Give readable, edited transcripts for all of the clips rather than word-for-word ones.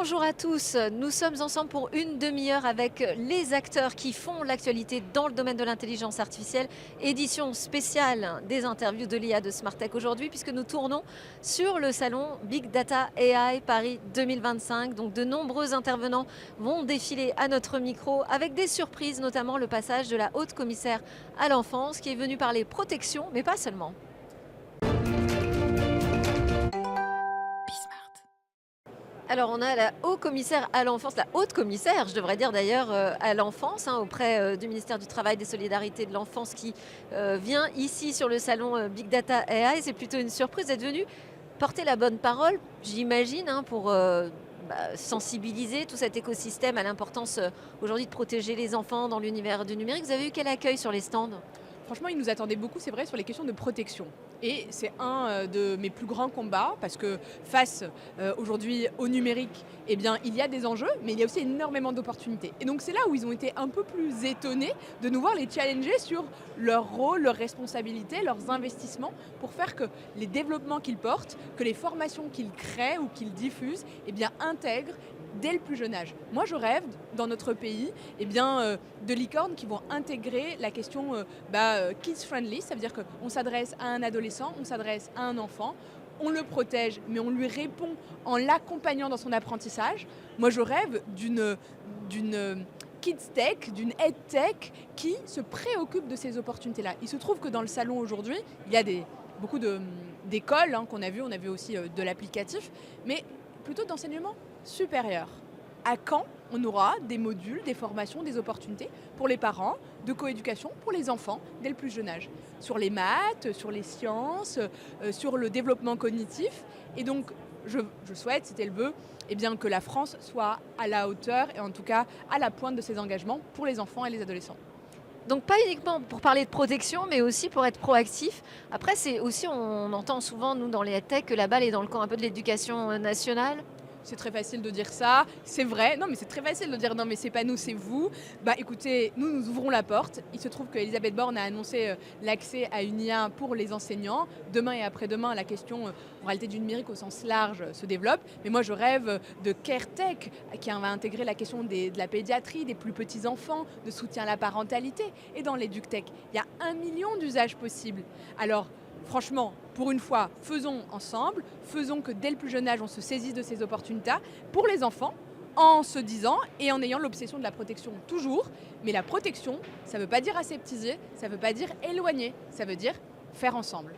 Bonjour à tous, nous sommes ensemble pour une demi-heure avec les acteurs qui font l'actualité dans le domaine de l'intelligence artificielle. Édition spéciale des interviews de l'IA de Smartech aujourd'hui puisque nous tournons sur le salon Big Data AI Paris 2025. Donc de nombreux intervenants vont défiler à notre micro avec des surprises, notamment le passage de la haute commissaire à l'enfance qui est venue parler protection, mais pas seulement. Alors on a la haut-commissaire à l'enfance, la haute commissaire, je devrais dire d'ailleurs, à l'enfance, auprès du ministère du Travail, des Solidarités, de l'Enfance qui vient ici sur le salon Big Data AI. C'est plutôt une surprise d'être venue porter la bonne parole, j'imagine, pour sensibiliser tout cet écosystème à l'importance aujourd'hui de protéger les enfants dans l'univers du numérique. Vous avez eu quel accueil sur les stands? Franchement, ils nous attendaient beaucoup, c'est vrai, sur les questions de protection. Et c'est un de mes plus grands combats, parce que face aujourd'hui au numérique, eh bien, il y a des enjeux, mais il y a aussi énormément d'opportunités. Et donc c'est là où ils ont été un peu plus étonnés de nous voir les challenger sur leur rôle, leurs responsabilités, leurs investissements, pour faire que les développements qu'ils portent, que les formations qu'ils créent ou qu'ils diffusent, eh bien, intègrent dès le plus jeune âge. Moi, je rêve, dans notre pays, de licornes qui vont intégrer la question kids-friendly, ça veut dire qu'on s'adresse à un adolescent, on s'adresse à un enfant, on le protège, mais on lui répond en l'accompagnant dans son apprentissage. Moi, je rêve d'une kids tech, d'une ed tech qui se préoccupe de ces opportunités-là. Il se trouve que dans le salon aujourd'hui, il y a beaucoup d'écoles qu'on a vu, on a vu aussi de l'applicatif, mais plutôt d'enseignement supérieur. À quand on aura des modules, des formations, des opportunités pour les parents, de coéducation pour les enfants dès le plus jeune âge, sur les maths, sur les sciences, sur le développement cognitif. Et donc, je souhaite, c'était le vœu, que la France soit à la hauteur et en tout cas à la pointe de ses engagements pour les enfants et les adolescents. Donc pas uniquement pour parler de protection, mais aussi pour être proactif. Après, c'est aussi, on entend souvent, nous, dans les tech, que la balle est dans le camp un peu de l'éducation nationale. C'est très facile de dire ça, c'est vrai. Non, mais c'est très facile de dire non, mais c'est pas nous, c'est vous. Écoutez, nous ouvrons la porte. Il se trouve qu'Elisabeth Borne a annoncé l'accès à une IA pour les enseignants. Demain et après-demain, la question en réalité du numérique au sens large se développe. Mais moi, je rêve de CareTech qui va intégrer la question de la pédiatrie, des plus petits enfants, de soutien à la parentalité. Et dans l'EducTech, il y a 1 million d'usages possibles. Alors, franchement, pour une fois, faisons ensemble, faisons que dès le plus jeune âge, on se saisisse de ces opportunités pour les enfants, en se disant et en ayant l'obsession de la protection toujours. Mais la protection, ça ne veut pas dire aseptiser, ça ne veut pas dire éloigner, ça veut dire faire ensemble.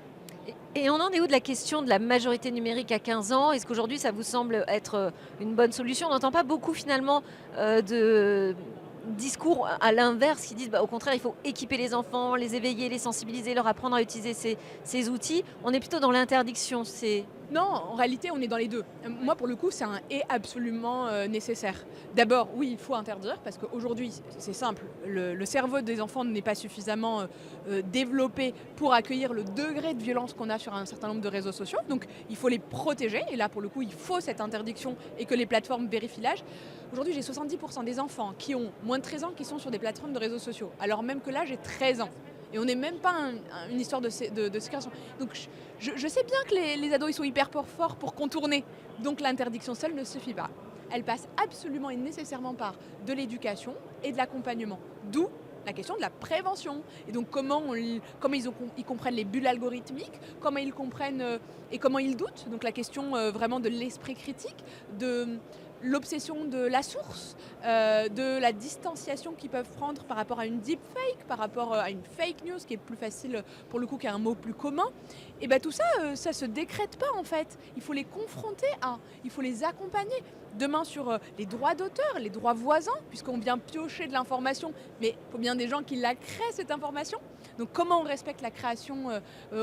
Et on en est où de la question de la majorité numérique à 15 ans? Est-ce qu'aujourd'hui, ça vous semble être une bonne solution? On n'entend pas beaucoup finalement de discours à l'inverse qui disent au contraire il faut équiper les enfants, les éveiller, les sensibiliser, leur apprendre à utiliser ces outils. On est plutôt dans l'interdiction. Non, en réalité, on est dans les deux. Moi, pour le coup, c'est un « et » absolument nécessaire. D'abord, oui, il faut interdire, parce qu'aujourd'hui, c'est simple, le cerveau des enfants n'est pas suffisamment développé pour accueillir le degré de violence qu'on a sur un certain nombre de réseaux sociaux. Donc, il faut les protéger, et là, pour le coup, il faut cette interdiction et que les plateformes vérifient l'âge. Aujourd'hui, j'ai 70% des enfants qui ont moins de 13 ans qui sont sur des plateformes de réseaux sociaux, alors même que là, j'ai 13 ans. Et on n'est même pas une histoire de séquestration. Donc je sais bien que les ados ils sont hyper forts pour contourner. Donc l'interdiction seule ne suffit pas. Elle passe absolument et nécessairement par de l'éducation et de l'accompagnement. D'où la question de la prévention. Et donc comment ils comprennent les bulles algorithmiques, comment ils comprennent et comment ils doutent. Donc la question vraiment de l'esprit critique, de l'obsession de la source, de la distanciation qu'ils peuvent prendre par rapport à une deepfake, par rapport à une fake news qui est plus facile pour le coup qu'un mot plus commun. Et tout ça, ça se décrète pas en fait. Il faut les confronter il faut les accompagner. Demain sur les droits d'auteur, les droits voisins, puisqu'on vient piocher de l'information, mais il faut bien des gens qui la créent cette information. Donc comment on respecte la création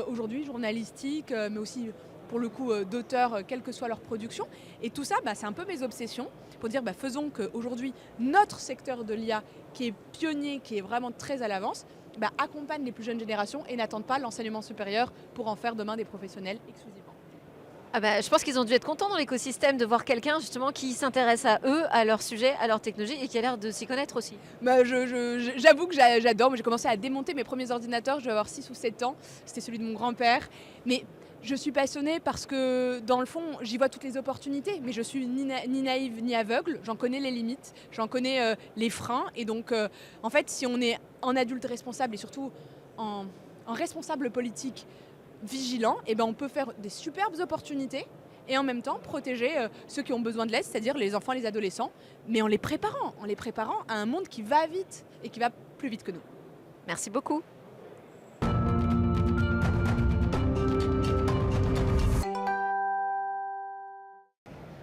aujourd'hui, journalistique, mais aussi pour le coup d'auteurs, quelle que soit leur production. Et tout ça, c'est un peu mes obsessions pour dire faisons qu'aujourd'hui, notre secteur de l'IA, qui est pionnier, qui est vraiment très à l'avance, accompagne les plus jeunes générations et n'attendent pas l'enseignement supérieur pour en faire demain des professionnels exclusivement. Je pense qu'ils ont dû être contents dans l'écosystème de voir quelqu'un justement qui s'intéresse à eux, à leur sujet, à leur technologie et qui a l'air de s'y connaître aussi. J'avoue que j'adore. Moi, j'ai commencé à démonter mes premiers ordinateurs, je devais avoir 6 ou 7 ans. C'était celui de mon grand-père. Mais Je suis passionnée parce que, dans le fond, j'y vois toutes les opportunités, mais je suis ni naïve ni aveugle. J'en connais les limites, j'en connais les freins. Et donc, en fait, si on est en adulte responsable et surtout en, en responsable politique vigilant, eh ben, on peut faire des superbes opportunités et en même temps protéger ceux qui ont besoin de l'aide, c'est-à-dire les enfants, les adolescents, mais en les préparant à un monde qui va vite et qui va plus vite que nous. Merci beaucoup.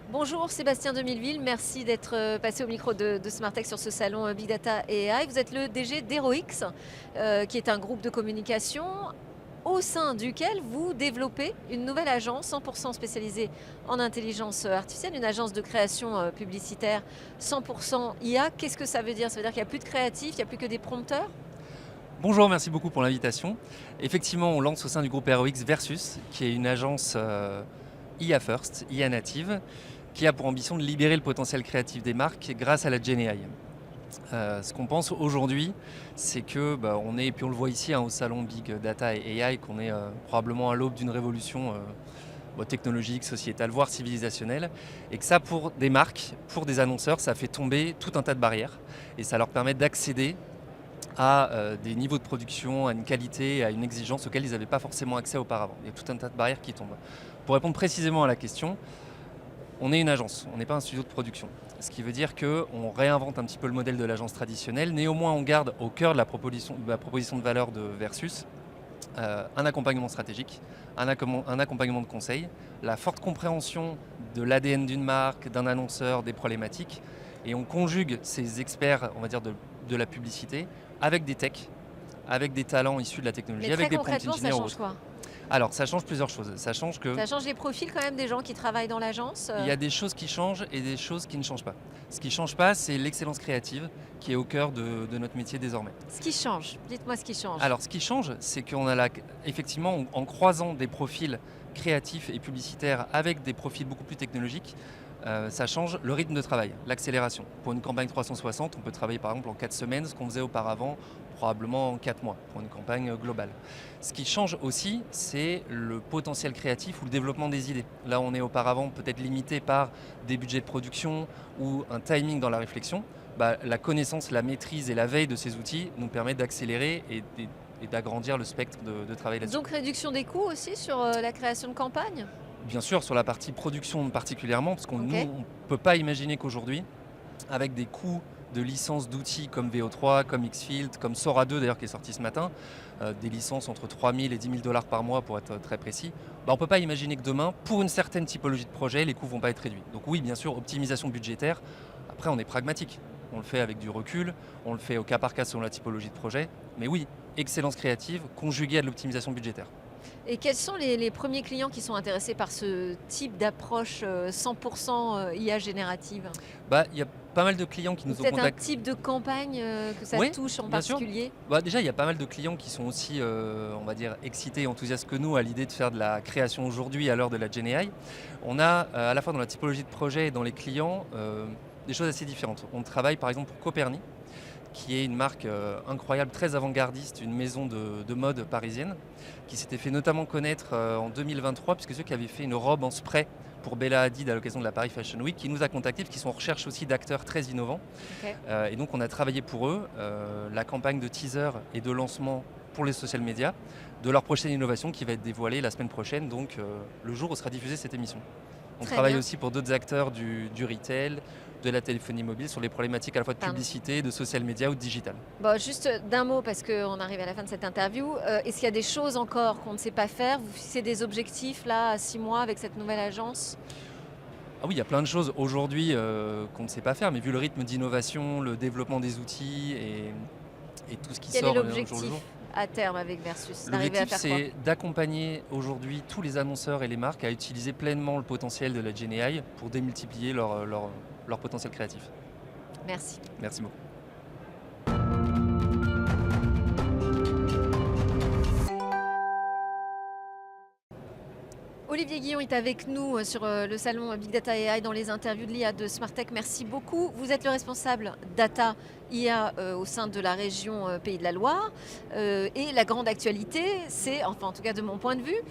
Bonjour Sébastien Demilleville, merci d'être passé au micro de Smartech sur ce salon Big Data et AI. Vous êtes le DG d'HeroX, qui est un groupe de communication au sein duquel vous développez une nouvelle agence 100% spécialisée en intelligence artificielle, une agence de création publicitaire 100% IA. Qu'est-ce que ça veut dire? Ça veut dire qu'il n'y a plus de créatifs, il n'y a plus que des prompteurs? Bonjour, merci beaucoup pour l'invitation. Effectivement, on lance au sein du groupe HeroX Versus, qui est une agence IA First, IA native, qui a pour ambition de libérer le potentiel créatif des marques grâce à la GenAI. Ce qu'on pense aujourd'hui, c'est que on est, et puis on le voit ici au salon Big Data et AI, qu'on est probablement à l'aube d'une révolution technologique, sociétale, voire civilisationnelle, et que ça, pour des marques, pour des annonceurs, ça fait tomber tout un tas de barrières, et ça leur permet d'accéder à des niveaux de production, à une qualité, à une exigence auxquelles ils n'avaient pas forcément accès auparavant. Il y a tout un tas de barrières qui tombent. Pour répondre précisément à la question, on est une agence, on n'est pas un studio de production. Ce qui veut dire qu'on réinvente un petit peu le modèle de l'agence traditionnelle. Néanmoins, on garde au cœur de la proposition de valeur de Versus un accompagnement stratégique, un accompagnement de conseil, la forte compréhension de l'ADN d'une marque, d'un annonceur, des problématiques. Et on conjugue ces experts, on va dire, de la publicité avec des techs, avec des talents issus de la technologie, Mais avec très des prompt concrètement, ça engineers. change quoi? Alors, ça change plusieurs choses. Ça change Les profils quand même des gens qui travaillent dans l'agence? il y a des choses qui changent et des choses qui ne changent pas. Ce qui ne change pas, c'est l'excellence créative qui est au cœur de notre métier désormais. Ce qui change, dites-moi ce qui change. Alors, ce qui change, c'est qu'on a effectivement, en croisant des profils créatifs et publicitaires avec des profils beaucoup plus technologiques, ça change le rythme de travail, l'accélération. Pour une campagne 360, on peut travailler par exemple en 4 semaines, ce qu'on faisait auparavant probablement en 4 mois pour une campagne globale. Ce qui change aussi, c'est le potentiel créatif ou le développement des idées. Là, on est auparavant peut-être limité par des budgets de production ou un timing dans la réflexion. La connaissance, la maîtrise et la veille de ces outils nous permettent d'accélérer et d'agrandir le spectre de travail là-dessus. Donc réduction des coûts aussi sur la création de campagne? Bien sûr, sur la partie production particulièrement, parce qu'on Ok. ne peut pas imaginer qu'aujourd'hui, avec des coûts de licences d'outils comme VO3, comme Xfield, comme Sora 2 d'ailleurs qui est sorti ce matin, des licences entre 3 000 et 10 000 $ par mois pour être très précis, on ne peut pas imaginer que demain, pour une certaine typologie de projet, les coûts ne vont pas être réduits. Donc oui, bien sûr, optimisation budgétaire. Après, on est pragmatique. On le fait avec du recul, on le fait au cas par cas selon la typologie de projet. Mais oui, excellence créative conjuguée à de l'optimisation budgétaire. Et quels sont les premiers clients qui sont intéressés par ce type d'approche 100% IA générative? Il y a pas mal de clients qui nous ont Peut-être un contactés. type de campagne que ça Oui, touche en bien sûr. particulier? Déjà, il y a pas mal de clients qui sont aussi, on va dire, excités et enthousiastes que nous à l'idée de faire de la création aujourd'hui à l'heure de la GenAI. On a à la fois dans la typologie de projet et dans les clients des choses assez différentes. On travaille par exemple pour Coperni, qui est une marque incroyable, très avant-gardiste, une maison de mode parisienne, qui s'était fait notamment connaître en 2023, puisque ceux qui avaient fait une robe en spray pour Bella Hadid à l'occasion de la Paris Fashion Week, qui nous a contactés, parce qu'ils sont en recherche aussi d'acteurs très innovants. Ok. Et donc on a travaillé pour eux la campagne de teaser et de lancement pour les social media de leur prochaine innovation qui va être dévoilée la semaine prochaine, donc le jour où sera diffusée cette émission. On Très travaille bien. aussi pour d'autres acteurs du retail, de la téléphonie mobile, sur les problématiques à la fois de Pardon. publicité, de social media ou de digital. Bon, juste d'un mot, parce qu'on arrive à la fin de cette interview. Est-ce qu'il y a des choses encore qu'on ne sait pas faire? Vous fixez des objectifs là à 6 mois avec cette nouvelle agence? Ah oui, il y a plein de choses aujourd'hui qu'on ne sait pas faire, mais vu le rythme d'innovation, le développement des outils et tout ce qui Quel sort est au jour l'objectif le jour. à terme avec Versus? D'arriver à L'objectif, faire quoi? c'est d'accompagner aujourd'hui tous les annonceurs et les marques à utiliser pleinement le potentiel de la GenAI pour démultiplier leur potentiel créatif. Merci. Merci beaucoup. Olivier Guillon est avec nous sur le salon Big Data AI dans les interviews de l'IA de Smartech. Merci beaucoup. Vous êtes le responsable data IA au sein de la région Pays de la Loire. Et la grande actualité, c'est, enfin en tout cas de mon point de vue,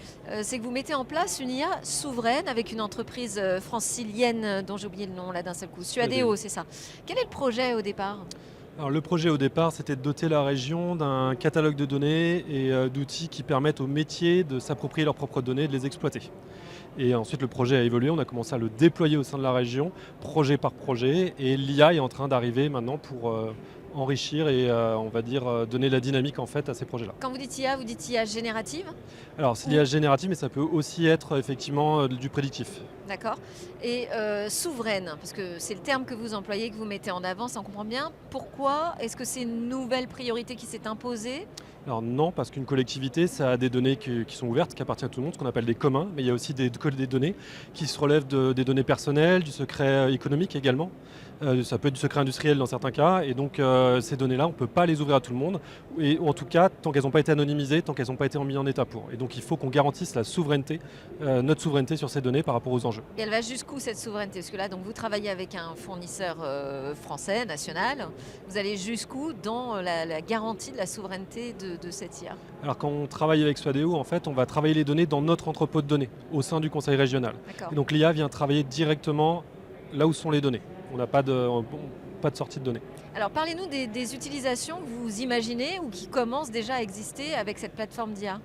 c'est que vous mettez en place une IA souveraine avec une entreprise francilienne dont j'ai oublié le nom là d'un seul coup. Suadeo, c'est ça. Quel est le projet au départ ? Alors, le projet au départ, c'était de doter la région d'un catalogue de données et d'outils qui permettent aux métiers de s'approprier leurs propres données et de les exploiter. Et ensuite, le projet a évolué, on a commencé à le déployer au sein de la région, projet par projet, et l'IA est en train d'arriver maintenant pour enrichir et on va dire donner la dynamique en fait à ces projets-là. Quand vous dites IA générative ? Alors, c'est l'IA générative, mais ça peut aussi être effectivement du prédictif. D'accord. Et souveraine, parce que c'est le terme que vous employez, que vous mettez en avant, ça on comprend bien. Pourquoi ? Est-ce que c'est une nouvelle priorité qui s'est imposée ? Alors non, parce qu'une collectivité, ça a des données qui sont ouvertes, qui appartiennent à tout le monde, ce qu'on appelle des communs, mais il y a aussi des données qui se relèvent des données personnelles, du secret économique également. Ça peut être du secret industriel dans certains cas, et donc ces données-là, on ne peut pas les ouvrir à tout le monde, ou en tout cas, tant qu'elles n'ont pas été anonymisées, tant qu'elles n'ont pas été mises en état pour. Et donc il faut qu'on garantisse la souveraineté, notre souveraineté sur ces données par rapport aux enjeux. Et elle va jusqu'où cette souveraineté ? Parce que là, donc, vous travaillez avec un fournisseur français, national. Vous allez jusqu'où dans la garantie de la souveraineté de cette IA ? Alors quand on travaille avec Suadeo, en fait, on va travailler les données dans notre entrepôt de données, au sein du conseil régional. D'accord. Et donc l'IA vient travailler directement là où sont les données. On n'a pas de sortie de données. Alors parlez-nous des utilisations que vous imaginez ou qui commencent déjà à exister avec cette plateforme d'IA.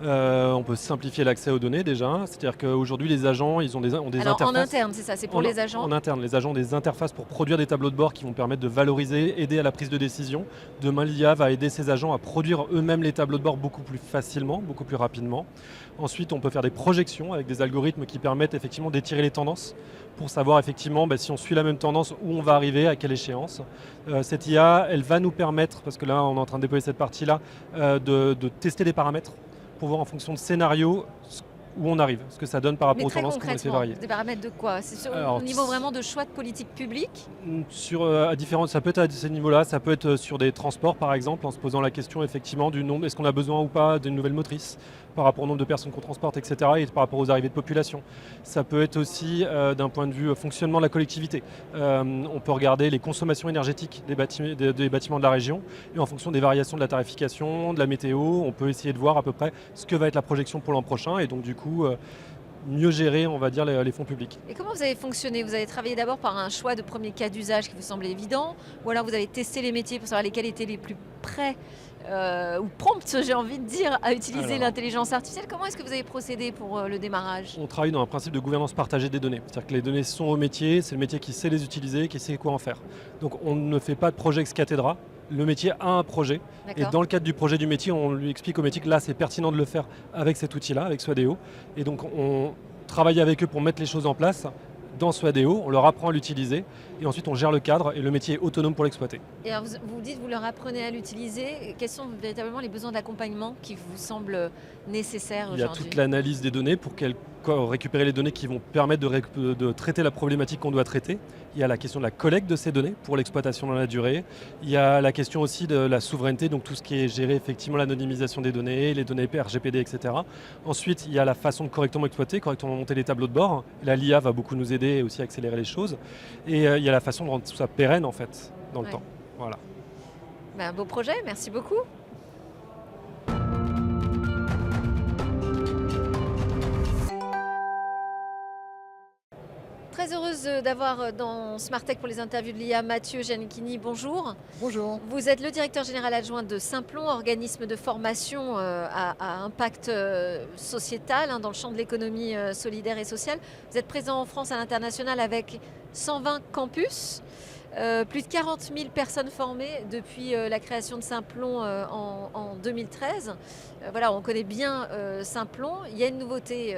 On peut simplifier l'accès aux données déjà, c'est-à-dire qu'aujourd'hui les agents ont des Alors interfaces. en interne, c'est ça, c'est pour les agents. En interne, les agents ont des interfaces pour produire des tableaux de bord qui vont permettre de valoriser, aider à la prise de décision. Demain, l'IA va aider ces agents à produire eux-mêmes les tableaux de bord beaucoup plus facilement, beaucoup plus rapidement. Ensuite, on peut faire des projections avec des algorithmes qui permettent effectivement d'étirer les tendances pour savoir effectivement si on suit la même tendance, où on va arriver, à quelle échéance. Cette IA, elle va nous permettre, parce que là on est en train de déployer cette partie-là, de tester des paramètres pour voir en fonction de scénarios où on arrive, ce que ça donne par rapport aux tendances qu'on essaie de varier. Des paramètres de quoi ? C'est au niveau vraiment de choix de politique publique ? Ça peut être à ce niveau-là, ça peut être sur des transports par exemple, en se posant la question effectivement du nombre, est-ce qu'on a besoin ou pas d'une nouvelle motrice par rapport au nombre de personnes qu'on transporte, etc. et par rapport aux arrivées de population. Ça peut être aussi d'un point de vue fonctionnement de la collectivité. On peut regarder les consommations énergétiques des bâtiments de la région et en fonction des variations de la tarification, de la météo, on peut essayer de voir à peu près ce que va être la projection pour l'an prochain et donc du coup mieux gérer, on va dire, les fonds publics. Et comment vous avez fonctionné ? Vous avez travaillé d'abord par un choix de premier cas d'usage qui vous semblait évident, ou alors vous avez testé les métiers pour savoir lesquels étaient les plus prêts ou prompts, j'ai envie de dire, à utiliser l'intelligence artificielle. Comment est-ce que vous avez procédé pour le démarrage ? On travaille dans un principe de gouvernance partagée des données. C'est-à-dire que les données sont au métier, c'est le métier qui sait les utiliser, qui sait quoi en faire. Donc on ne fait pas de projet ex cathedra. Le métier a un projet et dans le cadre du projet du métier, on lui explique au métier que là c'est pertinent de le faire avec cet outil-là, avec Suadeo. Et donc on travaille avec eux pour mettre les choses en place dans Suadeo, on leur apprend à l'utiliser et ensuite on gère le cadre et le métier est autonome pour l'exploiter. Et alors vous dites, vous leur apprenez à l'utiliser. Quels sont véritablement les besoins d'accompagnement qui vous semblent nécessaires aujourd'hui ? Il y a toute l'analyse des données pour récupérer les données qui vont permettre de traiter la problématique qu'on doit traiter. Il y a la question de la collecte de ces données pour l'exploitation dans la durée. Il y a la question aussi de la souveraineté, donc tout ce qui est géré effectivement l'anonymisation des données, les données RGPD, etc. Ensuite, il y a la façon de correctement exploiter, correctement monter les tableaux de bord. Là, l'IA va beaucoup nous aider et aussi accélérer les choses. Et il y a la façon de rendre tout ça pérenne en fait dans le temps. Voilà. Un beau projet, merci beaucoup. Très heureuse d'avoir dans Smartech pour les interviews de l'IA Mathieu Giannichini. Bonjour. Bonjour. Vous êtes le directeur général adjoint de Simplon, organisme de formation à impact sociétal dans le champ de l'économie solidaire et sociale. Vous êtes présent en France, à l'international avec 120 campus. Plus de 40 000 personnes formées depuis la création de Simplon en 2013. Voilà, on connaît bien Simplon. Il y a une nouveauté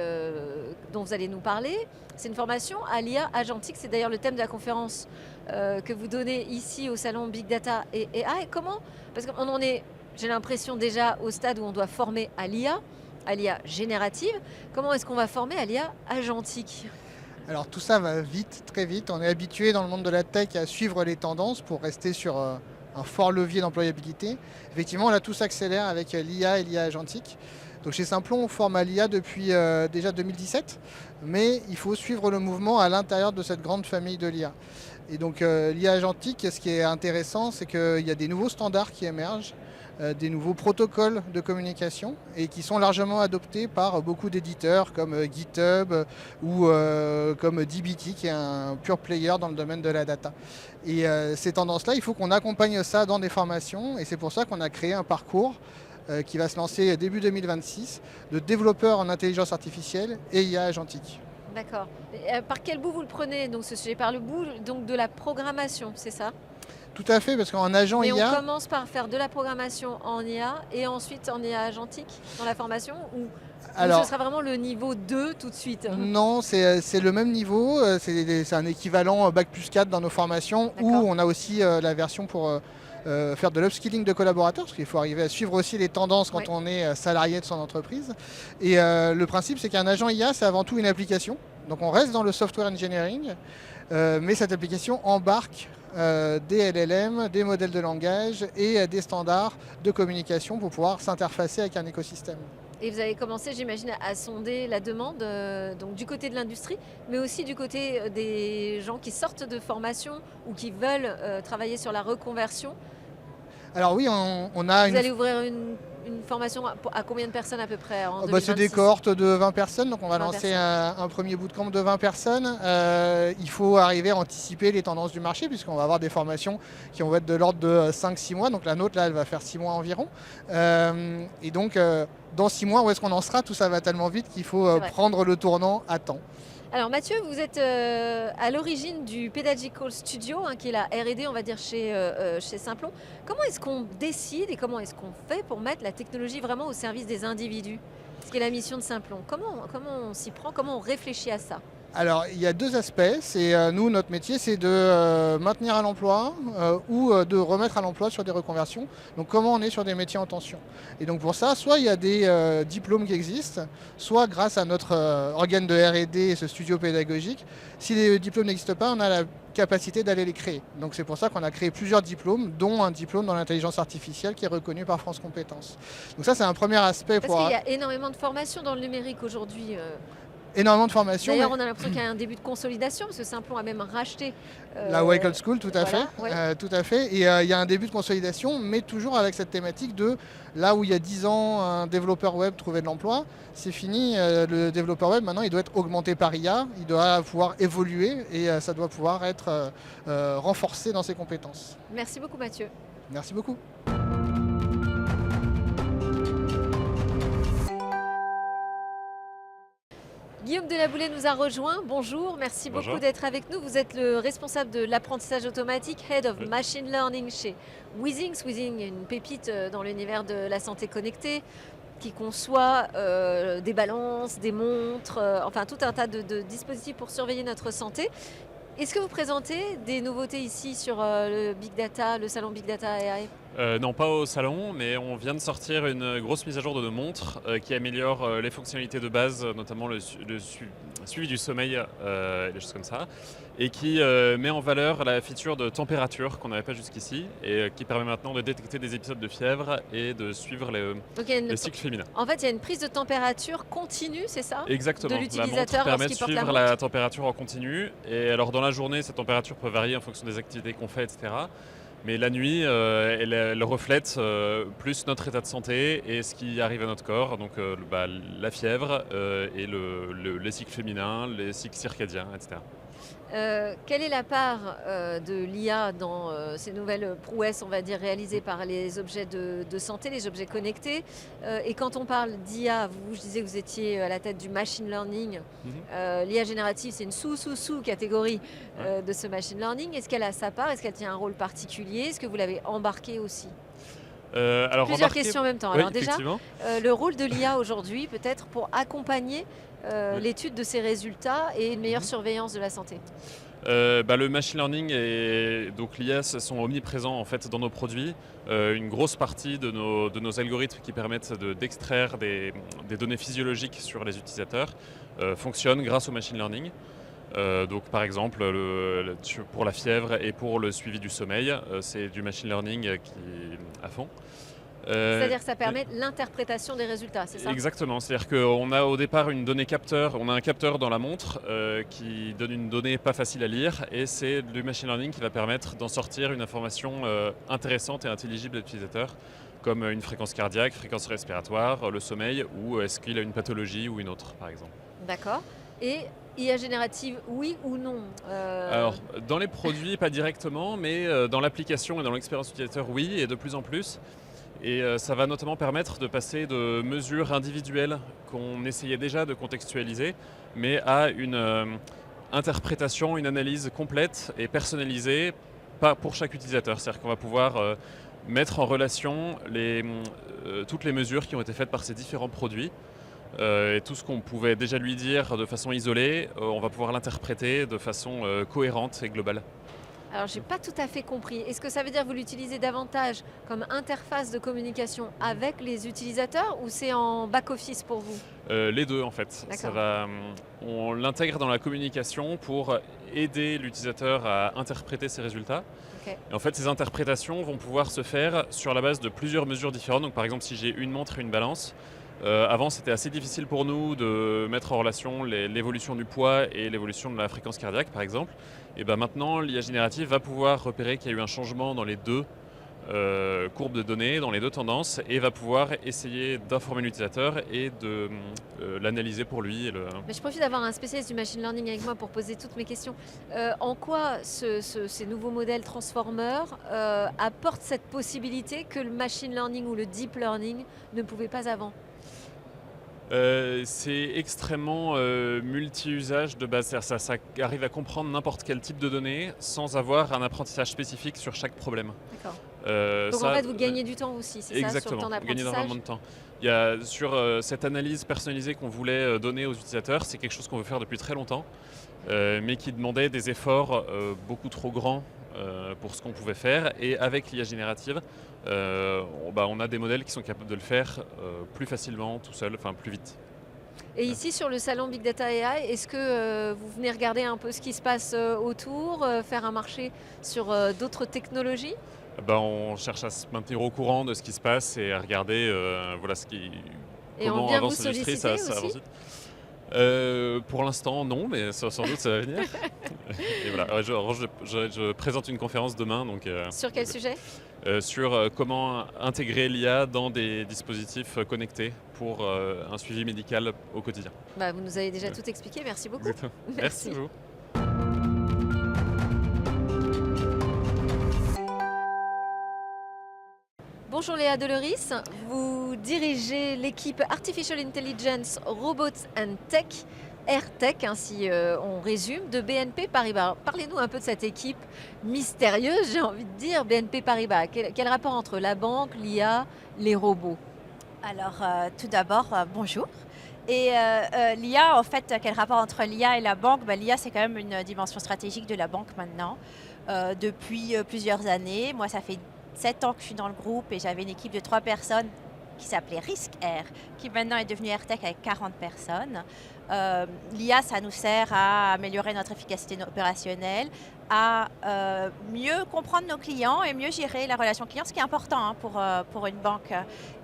dont vous allez nous parler. C'est une formation à l'IA agentique. C'est d'ailleurs le thème de la conférence que vous donnez ici au salon Big Data et AI. Comment ? Parce qu'on en est, j'ai l'impression, déjà au stade où on doit former à l'IA générative. Comment est-ce qu'on va former à l'IA agentique ? Alors tout ça va vite, très vite. On est habitué dans le monde de la tech à suivre les tendances pour rester sur un fort levier d'employabilité. Effectivement, là tout s'accélère avec l'IA et l'IA agentique. Donc chez Simplon, on forme à l'IA depuis déjà 2017, mais il faut suivre le mouvement à l'intérieur de cette grande famille de l'IA. Et donc l'IA agentique, ce qui est intéressant, c'est qu'il y a des nouveaux standards qui émergent, des nouveaux protocoles de communication et qui sont largement adoptés par beaucoup d'éditeurs comme GitHub ou comme DBT qui est un pure player dans le domaine de la data. Et ces tendances-là, il faut qu'on accompagne ça dans des formations et c'est pour ça qu'on a créé un parcours qui va se lancer début 2026 de développeurs en intelligence artificielle et IA agentique. D'accord. Par quel bout vous le prenez? Donc ce sujet par le bout donc de la programmation, c'est ça? Tout à fait, parce qu'en agent Mais on IA, commence par faire de la programmation en IA et ensuite en IA agentique dans la formation ou ce sera vraiment le niveau 2 tout de suite? non, c'est le même niveau, c'est un équivalent bac plus 4 dans nos formations où D'accord. on a aussi la version pour faire de l'upskilling de collaborateurs, parce qu'il faut arriver à suivre aussi les tendances quand Oui. on est salarié de son entreprise. Et le principe, c'est qu'un agent IA, c'est avant tout une application. Donc on reste dans le software engineering, mais cette application embarque des LLM, des modèles de langage et des standards de communication pour pouvoir s'interfacer avec un écosystème. Et vous avez commencé, j'imagine, à sonder la demande donc du côté de l'industrie, mais aussi du côté des gens qui sortent de formation ou qui veulent travailler sur la reconversion. Alors oui, on a Vous allez ouvrir une formation à combien de personnes à peu près en c'est des 2026? cohortes de 20 personnes, donc on va 20 lancer personnes. un premier bootcamp de 20 personnes. Il faut arriver à anticiper les tendances du marché, puisqu'on va avoir des formations qui vont être de l'ordre de 5-6 mois. Donc la nôtre, là, elle va faire 6 mois environ. Et donc, dans 6 mois, où est-ce qu'on en sera? Tout ça va tellement vite qu'il faut C'est vrai. prendre le tournant à temps. Alors Mathieu, vous êtes à l'origine du Pedagogical Studio, qui est la R&D, on va dire, chez Simplon. Comment est-ce qu'on décide et comment est-ce qu'on fait pour mettre la technologie vraiment au service des individus? Ce qui est la mission de Simplon. Comment on s'y prend? Comment on réfléchit à ça? Alors, il y a deux aspects. C'est nous, notre métier, c'est de maintenir à l'emploi ou de remettre à l'emploi sur des reconversions. Donc, comment on est sur des métiers en tension. Et donc, pour ça, soit il y a des diplômes qui existent, soit grâce à notre organe de R&D et ce studio pédagogique, si les diplômes n'existent pas, on a la capacité d'aller les créer. Donc, c'est pour ça qu'on a créé plusieurs diplômes, dont un diplôme dans l'intelligence artificielle qui est reconnu par France Compétences. Donc, ça, c'est un premier aspect. Parce qu'il y a énormément de formations dans le numérique aujourd'hui. Énormément de formations. D'ailleurs, on a l'impression qu'il y a un début de consolidation, parce que Simplon a même racheté la Wake School, tout à voilà, fait. ouais. Tout à fait. Et il y a un début de consolidation, mais toujours avec cette thématique de là où il y a 10 ans, un développeur web trouvait de l'emploi, c'est fini. Le développeur web, maintenant, il doit être augmenté par IA, il doit pouvoir évoluer et ça doit pouvoir être renforcé dans ses compétences. Merci beaucoup Mathieu. Merci beaucoup. Guillaume Delaboulé nous a rejoint. Bonjour, merci Bonjour. beaucoup d'être avec nous. Vous êtes le responsable de l'apprentissage automatique, Head of Oui. Machine Learning chez Withings. Withings est une pépite dans l'univers de la santé connectée qui conçoit des balances, des montres, enfin tout un tas de dispositifs pour surveiller notre santé. Est-ce que vous présentez des nouveautés ici sur le Big Data, le salon Big Data AI? Non, pas au salon, mais on vient de sortir une grosse mise à jour de nos montres qui améliore les fonctionnalités de base, notamment le suivi du sommeil et des choses comme ça, et qui met en valeur la feature de température qu'on n'avait pas jusqu'ici et qui permet maintenant de détecter des épisodes de fièvre et de suivre Donc, il y a les cycles féminins. en fait, il y a une prise de température continue, c'est ça? Exactement. De l'utilisateur La montre permet de lorsqu'il porte la suivre montre. la température en continu. Et alors dans la journée, cette température peut varier en fonction des activités qu'on fait, etc. Mais la nuit, elle reflète plus notre état de santé et ce qui arrive à notre corps, donc la fièvre et les cycles féminins, les cycles circadiens, etc. Quelle est la part de l'IA dans ces nouvelles prouesses, on va dire, réalisées par les objets de santé, les objets connectés? Et quand on parle d'IA, je disais que vous étiez à la tête du machine learning. L'IA générative, c'est une sous-catégorie de ce machine learning. Est-ce qu'elle a sa part? Est-ce qu'elle tient un rôle particulier? Est-ce que vous l'avez embarqué aussi? Alors Plusieurs embarqué- questions en même temps. Oui, Alors déjà, effectivement. le rôle de l'IA aujourd'hui, peut-être pour accompagner l'étude de ces résultats et une meilleure surveillance de la santé. Le machine learning et donc l'IA sont omniprésents en fait dans nos produits. Une grosse partie de nos algorithmes qui permettent d'extraire des données physiologiques sur les utilisateurs fonctionnent grâce au machine learning. Donc par exemple pour la fièvre et pour le suivi du sommeil, c'est du machine learning qui à fond. C'est-à-dire que ça permet l'interprétation des résultats, c'est ça? Exactement, c'est-à-dire qu'on a au départ une donnée capteur, on a un capteur dans la montre qui donne une donnée pas facile à lire et c'est du machine learning qui va permettre d'en sortir une information intéressante et intelligible à l'utilisateur, comme une fréquence cardiaque, fréquence respiratoire, le sommeil ou est-ce qu'il a une pathologie ou une autre par exemple. D'accord. Et IA générative, oui ou non? Alors, dans les produits, pas directement, mais dans l'application et dans l'expérience utilisateur, oui, et de plus en plus. Et ça va notamment permettre de passer de mesures individuelles qu'on essayait déjà de contextualiser, mais à une interprétation, une analyse complète et personnalisée pour chaque utilisateur. C'est-à-dire qu'on va pouvoir mettre en relation toutes les mesures qui ont été faites par ces différents produits. Et tout ce qu'on pouvait déjà lui dire de façon isolée, on va pouvoir l'interpréter de façon cohérente et globale. Alors, j'ai pas tout à fait compris. Est-ce que ça veut dire que vous l'utilisez davantage comme interface de communication avec les utilisateurs ou c'est en back-office pour vous? Les deux en fait. On l'intègre dans la communication pour aider l'utilisateur à interpréter ses résultats. Ok. Et en fait, ces interprétations vont pouvoir se faire sur la base de plusieurs mesures différentes. Donc par exemple, si j'ai une montre et une balance, avant, c'était assez difficile pour nous de mettre en relation l'évolution du poids et l'évolution de la fréquence cardiaque, par exemple. Et ben maintenant, l'IA générative va pouvoir repérer qu'il y a eu un changement dans les deux courbes de données, dans les deux tendances, et va pouvoir essayer d'informer l'utilisateur et de l'analyser pour lui. Mais je profite d'avoir un spécialiste du machine learning avec moi pour poser toutes mes questions. En quoi ces nouveaux modèles transformers apportent cette possibilité que le machine learning ou le deep learning ne pouvait pas avant? C'est extrêmement multi-usage de base. Ça arrive à comprendre n'importe quel type de données sans avoir un apprentissage spécifique sur chaque problème. D'accord. Donc en fait, vous gagnez du temps aussi, c'est ça, sur le exactement, temps vous gagnez d'apprentissage? énormément de temps. Il y a, sur cette analyse personnalisée qu'on voulait donner aux utilisateurs, c'est quelque chose qu'on veut faire depuis très longtemps, mais qui demandait des efforts beaucoup trop grands pour ce qu'on pouvait faire. Et avec l'IA générative, on a des modèles qui sont capables de le faire plus facilement, tout seul, enfin plus vite. Et ici, sur le salon Big Data AI, est-ce que vous venez regarder un peu ce qui se passe autour, faire un marché sur d'autres technologies? On cherche à se maintenir au courant de ce qui se passe et à regarder Et on comment vient vous avance l'industrie, solliciter ça avance aussi? vite. Pour l'instant, non, mais sans doute ça va venir. Et voilà, ouais, je présente une conférence demain donc, Sur quel sujet? sur comment intégrer l'IA dans des dispositifs connectés pour un suivi médical au quotidien. Vous nous avez déjà tout expliqué, merci beaucoup. Exactement. Merci à vous. Bonjour Léa Deloris, vous dirigez l'équipe Artificial Intelligence Robots and Tech, AirTech, si on résume, de BNP Paribas. Parlez-nous un peu de cette équipe mystérieuse, j'ai envie de dire, BNP Paribas. Quel rapport entre la banque, l'IA, les robots? Alors, tout d'abord, bonjour. Et l'IA, en fait, quel rapport entre l'IA et la banque? L'IA, c'est quand même une dimension stratégique de la banque maintenant, depuis plusieurs années. Moi, ça fait 7 ans que je suis dans le groupe et j'avais une équipe de 3 personnes qui s'appelait Risk Air, qui maintenant est devenue AirTech avec 40 personnes. L'IA, ça nous sert à améliorer notre efficacité opérationnelle, à mieux comprendre nos clients et mieux gérer la relation client, ce qui est important pour une banque.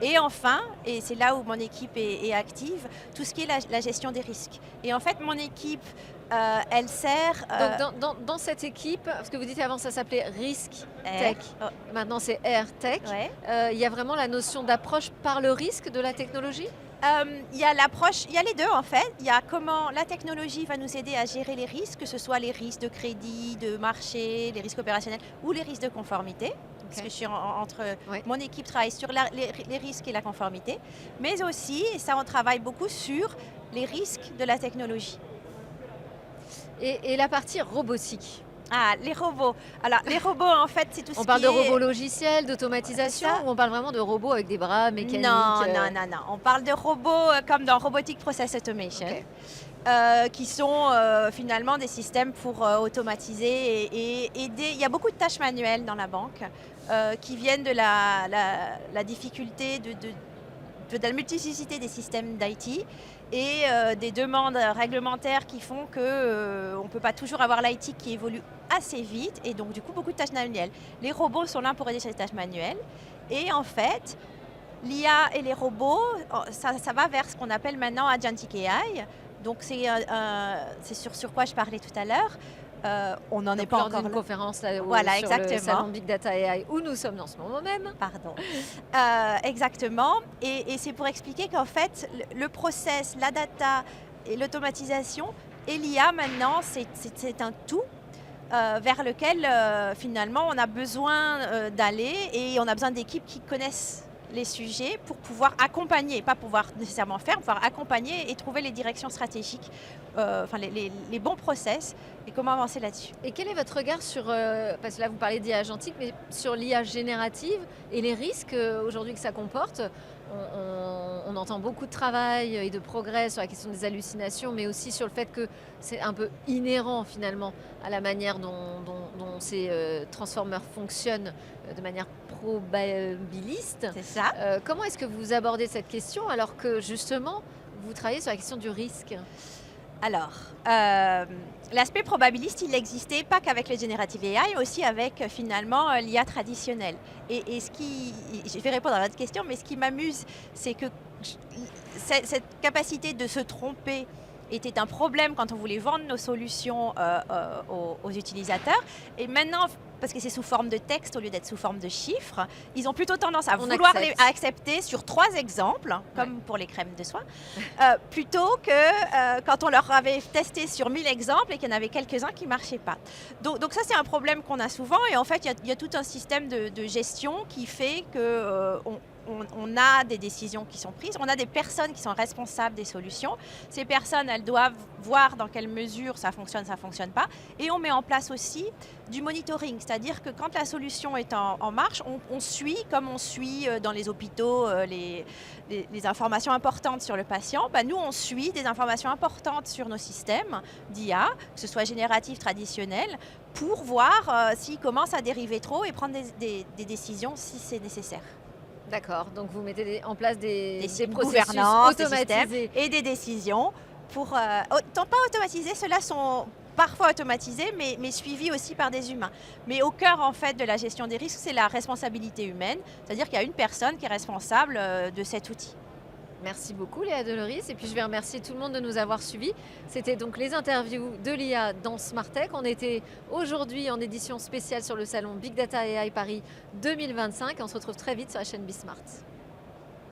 Et enfin, et c'est là où mon équipe est active, tout ce qui est la gestion des risques. Et en fait, mon équipe, elle sert... Donc dans cette équipe, parce que vous dites avant ça s'appelait Risk Tech, Oh. maintenant c'est AirTech, Ouais. il y a vraiment la notion d'approche par le risque de la technologie? Il y a l'approche, il y a les deux en fait. Il y a comment la technologie va nous aider à gérer les risques, que ce soit les risques de crédit, de marché, les risques opérationnels ou les risques de conformité. Parce que je suis entre Ouais. mon équipe travaille sur les risques et la conformité, mais aussi, et ça on travaille beaucoup sur les risques de la technologie. Et la partie robotique? Ah, les robots. Alors les robots en fait c'est tout ce On qui parle de est... robots logiciels, d'automatisation, C'est ça. ou on parle vraiment de robots avec des bras mécaniques? Non. On parle de robots comme dans Robotic Process Automation, Ok. qui sont finalement des systèmes pour automatiser et aider. Il y a beaucoup de tâches manuelles dans la banque qui viennent de la difficulté de la multiplicité des systèmes d'IT et des demandes réglementaires qui font qu'on ne peut pas toujours avoir l'IT qui évolue assez vite et donc du coup beaucoup de tâches manuelles. Les robots sont là pour aider ces tâches manuelles et en fait l'IA et les robots, ça va vers ce qu'on appelle maintenant Agentic AI. Donc c'est sur quoi je parlais tout à l'heure. On n'en est Donc, pas lors encore d'une là. conférence là, Voilà, sur le exactement. salon Big Data AI où nous sommes en ce moment même. Pardon. Exactement. Et c'est pour expliquer qu'en fait, le process, la data et l'automatisation et l'IA maintenant, c'est un tout. Vers lequel finalement on a besoin d'aller et on a besoin d'équipes qui connaissent les sujets pour pouvoir accompagner, pas pouvoir nécessairement faire, pouvoir accompagner et trouver les directions stratégiques, enfin les bons process et comment avancer là-dessus. Et quel est votre regard sur, parce que là vous parlez d'IA agentique, mais sur l'IA générative et les risques aujourd'hui que ça comporte? On entend beaucoup de travail et de progrès sur la question des hallucinations, mais aussi sur le fait que c'est un peu inhérent finalement à la manière dont ces transformers fonctionnent de manière probabiliste. C'est ça. Comment est-ce que vous abordez cette question alors que justement vous travaillez sur la question du risque? Alors, l'aspect probabiliste, il n'existait pas qu'avec les generative AI, mais aussi avec finalement l'IA traditionnelle. Et je vais répondre à votre question, mais ce qui m'amuse, c'est que cette capacité de se tromper était un problème quand on voulait vendre nos solutions aux utilisateurs. Et maintenant, parce que c'est sous forme de texte au lieu d'être sous forme de chiffres, ils ont plutôt tendance à vouloir accepter sur 3 exemples, comme pour les crèmes de soie, plutôt que quand on leur avait testé sur 1000 exemples et qu'il y en avait quelques-uns qui ne marchaient pas. Donc ça, c'est un problème qu'on a souvent. Et en fait, il y a tout un système de gestion qui fait que on a des décisions qui sont prises, on a des personnes qui sont responsables des solutions. Ces personnes, elles doivent voir dans quelle mesure ça fonctionne pas. Et on met en place aussi du monitoring, c'est-à-dire que quand la solution est en marche, on suit, comme on suit dans les hôpitaux les informations importantes sur le patient. Nous, on suit des informations importantes sur nos systèmes d'IA, que ce soit génératif, traditionnel, pour voir s'ils commencent à dériver trop et prendre des décisions si c'est nécessaire. D'accord, donc vous mettez en place des processus gouvernances, automatisés et des décisions pour pas automatisés, ceux-là sont parfois automatisés mais suivis aussi par des humains. Mais au cœur en fait de la gestion des risques, c'est la responsabilité humaine, c'est-à-dire qu'il y a une personne qui est responsable de cet outil. Merci beaucoup Léa Deloris, et puis je vais remercier tout le monde de nous avoir suivis. C'était donc les interviews de l'IA dans Smartech. On était aujourd'hui en édition spéciale sur le salon Big Data AI Paris 2025. On se retrouve très vite sur la chaîne Bismart.